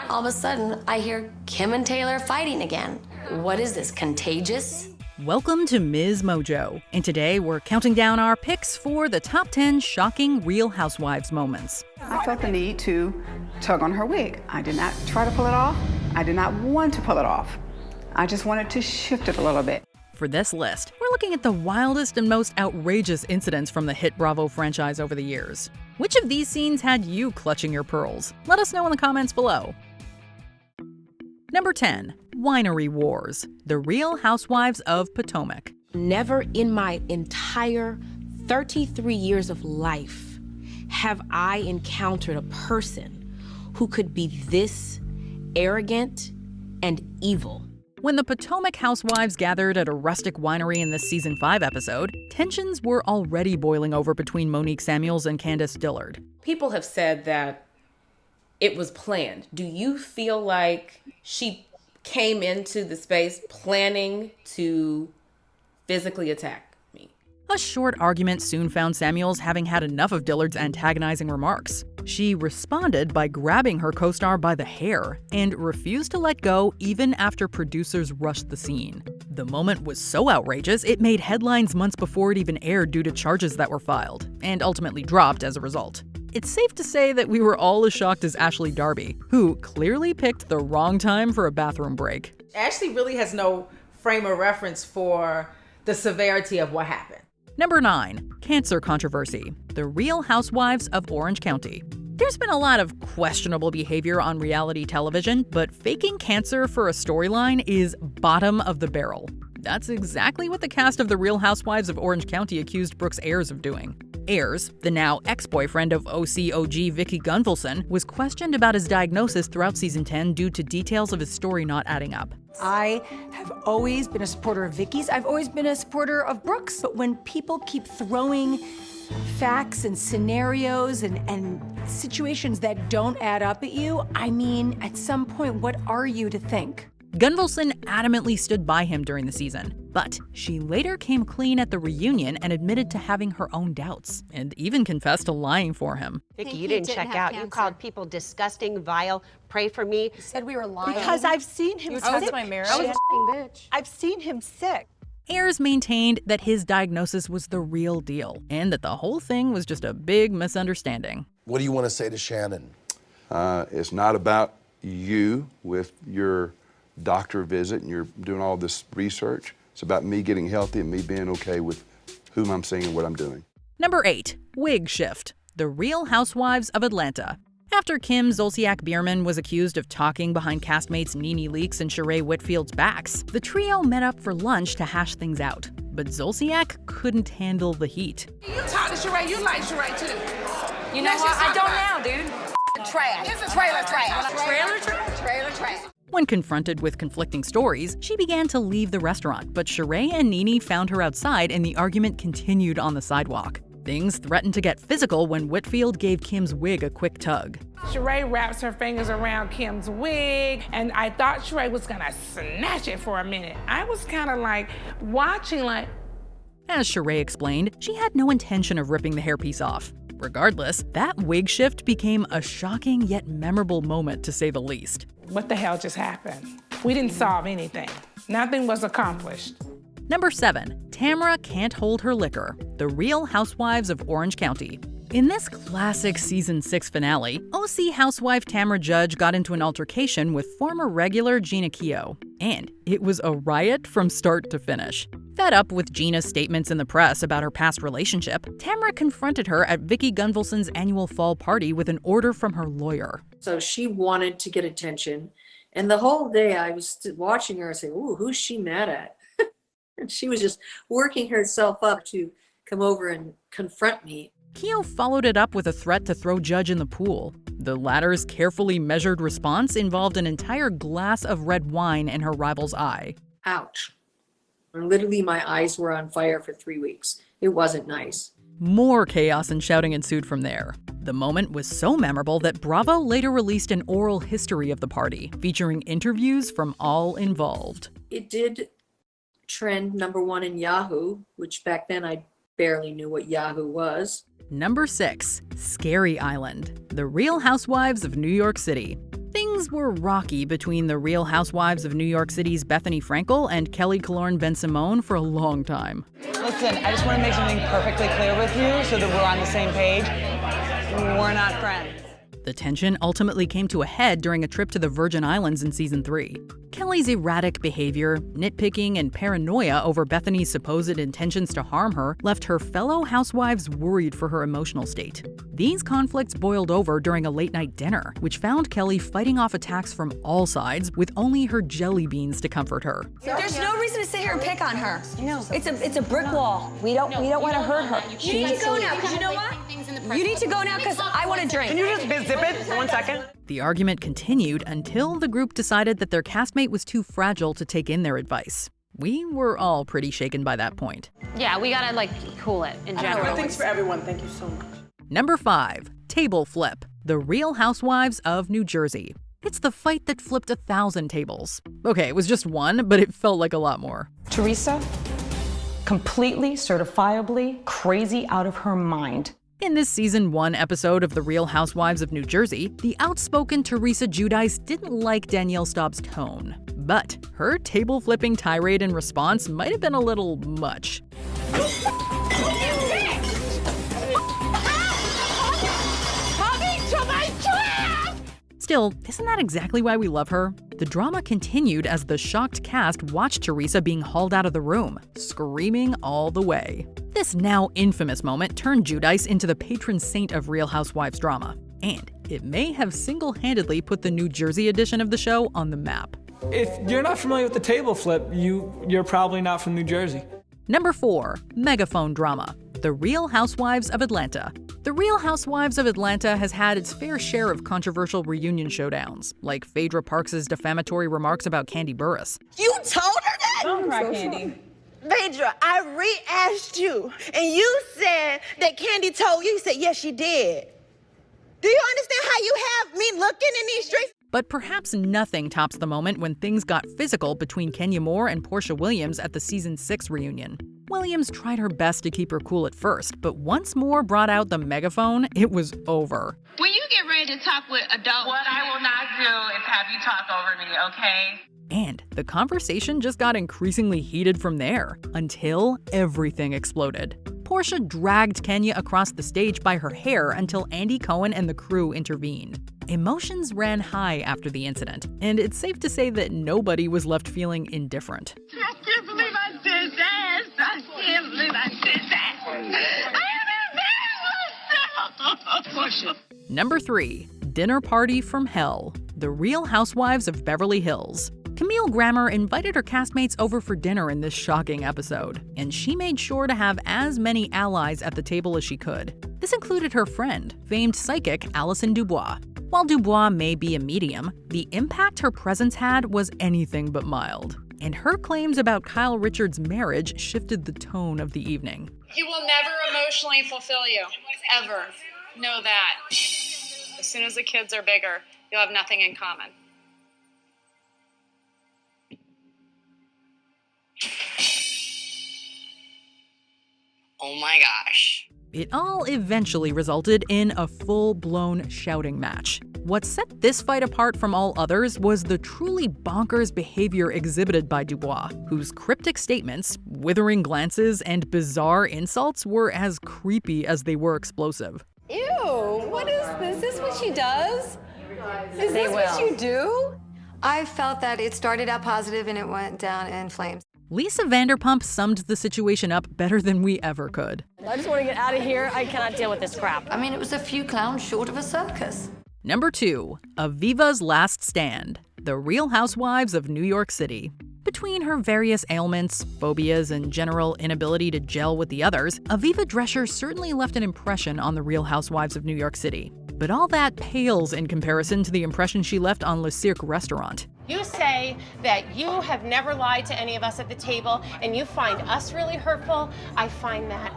All of a sudden, I hear Kim and Taylor fighting again. What is this, contagious? Welcome to MsMojo, and today we're counting down our picks for the top 10 shocking Real Housewives moments. I felt the need to tug on her wig. I did not try to pull it off. I did not want to pull it off. I just wanted to shift it a little bit. For this list, we're looking at the wildest and most outrageous incidents from the hit Bravo franchise over the years. Which of these scenes had you clutching your pearls? Let us know in the comments below. Number 10. Winery Wars. The Real Housewives of Potomac. Never in my entire 33 years of life have I encountered a person who could be this arrogant and evil. When the Potomac housewives gathered at a rustic winery in this season 5 episode, tensions were already boiling over between Monique Samuels and Candace Dillard. People have said that it was planned. Do you feel like she came into the space planning to physically attack me? A short argument soon found Samuels having had enough of Dillard's antagonizing remarks. She responded by grabbing her co-star by the hair and refused to let go even after producers rushed the scene. The moment was so outrageous it made headlines months before it even aired due to charges that were filed, and ultimately dropped as a result. It's safe to say that we were all as shocked as Ashley Darby, who clearly picked the wrong time for a bathroom break. Ashley really has no frame of reference for the severity of what happened. Number 9. Cancer Controversy. The Real Housewives of Orange County. There's been a lot of questionable behavior on reality television, but faking cancer for a storyline is bottom of the barrel. That's exactly what the cast of The Real Housewives of Orange County accused Brooks Ayers of doing. Ayers, the now ex-boyfriend of OC/OG Vicki Gunvalson, was questioned about his diagnosis throughout season 10 due to details of his story not adding up. I have always been a supporter of Vicki's. I've always been a supporter of Brooks. But when people keep throwing facts and scenarios and situations that don't add up at you, I mean, at some point, what are you to think? Gunvalson adamantly stood by him during the season, but she later came clean at the reunion and admitted to having her own doubts, and even confessed to lying for him. Vicki, you didn't check out. You called people disgusting, vile. Pray for me. You said we were lying. Because I've seen him sick. my marriage. I was a bitch. I've seen him sick. Ayers maintained that his diagnosis was the real deal, and that the whole thing was just a big misunderstanding. What do you want to say to Shannon? It's not about you with your doctor visit and you're doing all this research. It's about me getting healthy and me being okay with whom I'm seeing and what I'm doing. Number 8. Wig Shift. The Real Housewives of Atlanta. After Kim Zolciak-Biermann was accused of talking behind castmates Nene Leakes and Sheree Whitfield's backs, the trio met up for lunch to hash things out. But Zolciak couldn't handle the heat. You talk to Sheree, you like Sheree too. You know what? I don't now, dude. Trash. It's a trailer trash. Trailer trash? Trailer trash. When confronted with conflicting stories, she began to leave the restaurant, but Sheree and Nene found her outside and the argument continued on the sidewalk. Things threatened to get physical when Whitfield gave Kim's wig a quick tug. Sheree wraps her fingers around Kim's wig, and I thought Sheree was gonna snatch it for a minute. I was kind of like watching like... As Sheree explained, she had no intention of ripping the hairpiece off. Regardless, that wig shift became a shocking yet memorable moment to say the least. What the hell just happened? We didn't solve anything. Nothing was accomplished. Number 7. Tamra Can't Hold Her Liquor. The Real Housewives of Orange County. In this classic season 6 finale, OC housewife Tamra Judge got into an altercation with former regular Gina Keogh, and it was a riot from start to finish. Fed up with Gina's statements in the press about her past relationship, Tamra confronted her at Vicki Gunvalson's annual fall party with an order from her lawyer. So she wanted to get attention, and the whole day I was watching her and saying, "Ooh, who's she mad at?" And she was just working herself up to come over and confront me. Keogh followed it up with a threat to throw Judge in the pool. The latter's carefully measured response involved an entire glass of red wine in her rival's eye. Ouch. And literally my eyes were on fire for 3 weeks. It wasn't nice. More chaos and shouting ensued from there. The moment was so memorable that Bravo later released an oral history of the party, featuring interviews from all involved. It did trend #1 in Yahoo, which back then I barely knew what Yahoo was. Number 6. Scary Island. The Real Housewives of New York City. Things were rocky between the Real Housewives of New York City's Bethany Frankel and Kelly Killoren Ben-Simone for a long time. Listen, I just want to make something perfectly clear with you so that we're on the same page. We're not friends. The tension ultimately came to a head during a trip to the Virgin Islands in season 3. Kelly's erratic behavior, nitpicking, and paranoia over Bethany's supposed intentions to harm her left her fellow housewives worried for her emotional state. These conflicts boiled over during a late-night dinner, which found Kelly fighting off attacks from all sides with only her jelly beans to comfit her. There's no reason to sit here and pick on her. No, it's a brick wall. We don't want to hurt her. You need to go now, because you know what? You need to go now because I want to drink. Can you just zip it for 1 second? The argument continued until the group decided that their castmate was too fragile to take in their advice. We were all pretty shaken by that point. Yeah, we gotta cool it in general. Thanks for everyone. Thank you so much. Number 5, table flip. The Real Housewives of New Jersey. It's the fight that flipped 1,000 tables. Okay, it was just one, but it felt like a lot more. Teresa, completely, certifiably crazy out of her mind. In this season 1 episode of The Real Housewives of New Jersey, the outspoken Teresa Giudice didn't like Danielle Staub's tone. But her table-flipping tirade in response might have been a little much. Still, isn't that exactly why we love her? The drama continued as the shocked cast watched Teresa being hauled out of the room, screaming all the way. This now infamous moment turned Giudice into the patron saint of Real Housewives drama, and it may have single-handedly put the New Jersey edition of the show on the map. If you're not familiar with the table flip, you're probably not from New Jersey. Number 4, megaphone drama. The Real Housewives of Atlanta. The Real Housewives of Atlanta has had its fair share of controversial reunion showdowns, like Phaedra Parks' defamatory remarks about Kandi Burruss. You told her that? Don't cry, Kandi. Phaedra, I re-asked you, and you said that Kandi told you. You said, yes, she did. Do you understand how you have me looking in these streets? But perhaps nothing tops the moment when things got physical between Kenya Moore and Portia Williams at the season 6 reunion. Williams tried her best to keep her cool at first, but once Moore brought out the megaphone, it was over. When you get ready to talk with adults, what I will not do is have you talk over me, okay? And the conversation just got increasingly heated from there, until everything exploded. Portia dragged Kenya across the stage by her hair until Andy Cohen and the crew intervened. Emotions ran high after the incident, and it's safe to say that nobody was left feeling indifferent. I can't believe I did that. I can't believe I did that. I am embarrassed myself. Number 3, dinner party from hell. The Real Housewives of Beverly Hills. Camille Grammer invited her castmates over for dinner in this shocking episode, and she made sure to have as many allies at the table as she could. This included her friend, famed psychic Alison Dubois. While Dubois may be a medium, the impact her presence had was anything but mild. And her claims about Kyle Richards' marriage shifted the tone of the evening. He will never emotionally fulfill you, ever. Know that. As soon as the kids are bigger, you'll have nothing in common. Oh my gosh. It all eventually resulted in a full-blown shouting match. What set this fight apart from all others was the truly bonkers behavior exhibited by Dubois, whose cryptic statements, withering glances, and bizarre insults were as creepy as they were explosive. Ew, what is this? Is this what she does? Is this what you do? I felt that it started out positive and it went down in flames. Lisa Vanderpump summed the situation up better than we ever could. I just want to get out of here. I cannot deal with this crap. I mean, it was a few clowns short of a circus. Number 2, Aviva's Last Stand. The Real Housewives of New York City. Between her various ailments, phobias, and general inability to gel with the others, Aviva Drescher certainly left an impression on the Real Housewives of New York City. But all that pales in comparison to the impression she left on Le Cirque restaurant. You say that you have never lied to any of us at the table, and you find us really hurtful. I find that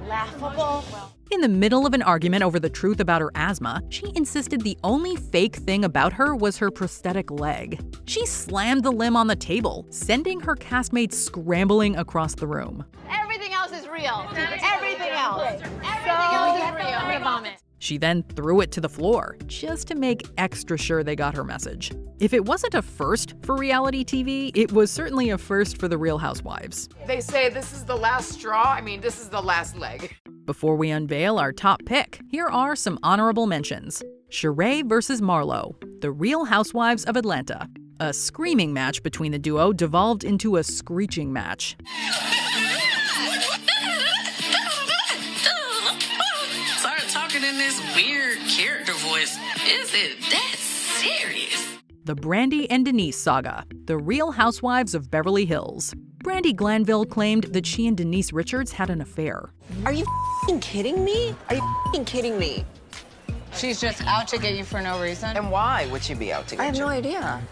laughable. In the middle of an argument over the truth about her asthma, she insisted the only fake thing about her was her prosthetic leg. She slammed the limb on the table, sending her castmates scrambling across the room. Everything else is real. Everything else. Everything else is real. I'm gonna vomit. She then threw it to the floor, just to make extra sure they got her message. If it wasn't a first for reality TV, it was certainly a first for the Real Housewives. They say this is the last straw. I mean, this is the last leg. Before we unveil our top pick, here are some honorable mentions. Sheree versus Marlo, the Real Housewives of Atlanta. A screaming match between the duo devolved into a screeching match. Start talking in this weird character voice. Is it that serious? The Brandi and Denise saga, the Real Housewives of Beverly Hills. Brandi Glanville claimed that she and Denise Richards had an affair. Are you kidding me? Are you kidding me? She's just out to get you for no reason? And why would she be out to get you? I have no idea.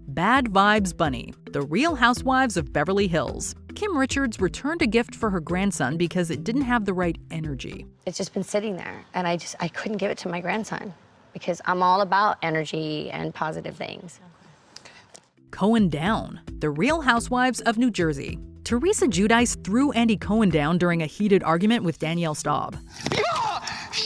Bad Vibes Bunny, the Real Housewives of Beverly Hills. Kim Richards returned a gift for her grandson because it didn't have the right energy. It's just been sitting there, and I couldn't give it to my grandson because I'm all about energy and positive things. Cohen Down, the Real Housewives of New Jersey. Teresa Giudice threw Andy Cohen down during a heated argument with Danielle Staub.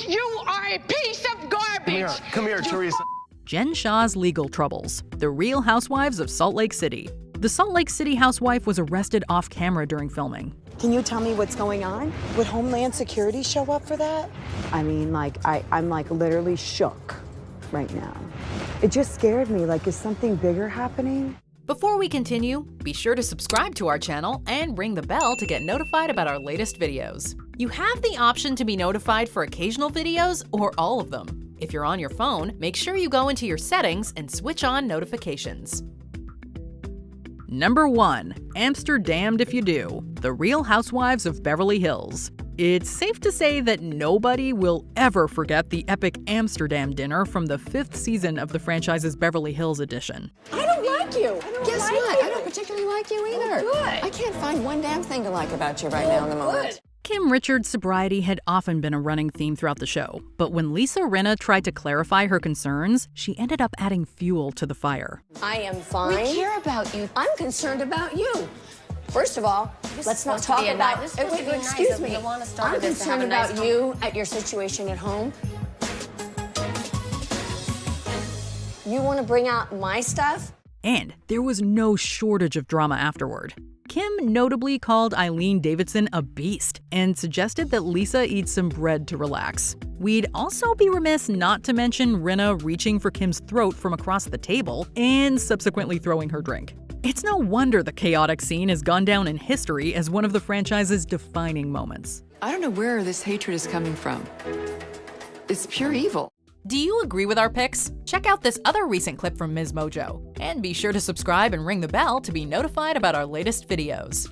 You are a piece of garbage. Come here, Teresa. Jen Shah's legal troubles, the Real Housewives of Salt Lake City. The Salt Lake City housewife was arrested off camera during filming. Can you tell me what's going on? Would Homeland Security show up for that? I mean, I'm literally shook right now. It just scared me. Is something bigger happening? Before we continue, be sure to subscribe to our channel and ring the bell to get notified about our latest videos. You have the option to be notified for occasional videos or all of them. If you're on your phone, make sure you go into your settings and switch on notifications. Number 1. Amsterdamned If You Do, the Real Housewives of Beverly Hills. It's safe to say that nobody will ever forget the epic Amsterdam dinner from the 5th season of the franchise's Beverly Hills edition. I don't like you. Guess what? I don't particularly like you either. Oh, good. I can't find one damn thing to like about you right now in the moment. Kim Richards' sobriety had often been a running theme throughout the show, but when Lisa Rinna tried to clarify her concerns, she ended up adding fuel to the fire. I am fine. We care about you. I'm concerned about you. First of all, let's not talk about it. Excuse me. I'm concerned about you at your situation at home. You want to bring out my stuff? And there was no shortage of drama afterward. Kim notably called Eileen Davidson a beast and suggested that Lisa eat some bread to relax. We'd also be remiss not to mention Rinna reaching for Kim's throat from across the table and subsequently throwing her drink. It's no wonder the chaotic scene has gone down in history as one of the franchise's defining moments. I don't know where this hatred is coming from. It's pure evil. Do you agree with our picks? Check out this other recent clip from MsMojo. And be sure to subscribe and ring the bell to be notified about our latest videos.